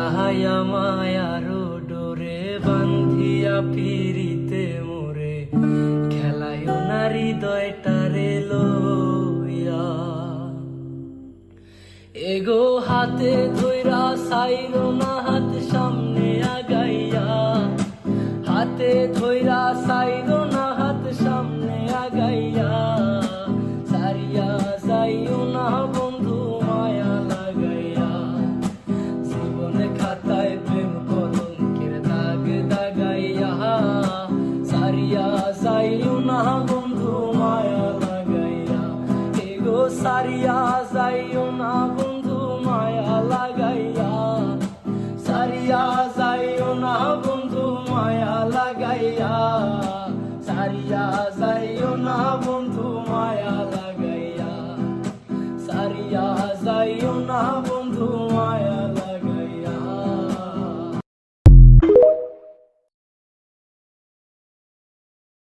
রাহাইয়া মায়ারো ডোরে বান্ধিয়া ফিরিতে মোরে খেলায় না হৃদয়টারে লইয়া। এগো হাতে ধইরা সাইরো না হাত সামনে আগাইয়া, হাতে ধইরা সাইরো না হাত সামনে আগাইয়া। সারিয়া যাইও না বন্ধু মায়া লাগাইয়া, জীবনে খাতায় প্রেম কলঙ্কের দাগ দাগাইয়া। সারিয়া যাইও না বন্ধু মায়া লাগাইয়া, এগো সারিয়া যাইও না বন্ধু মায়া লাগাইয়া। সারিয়া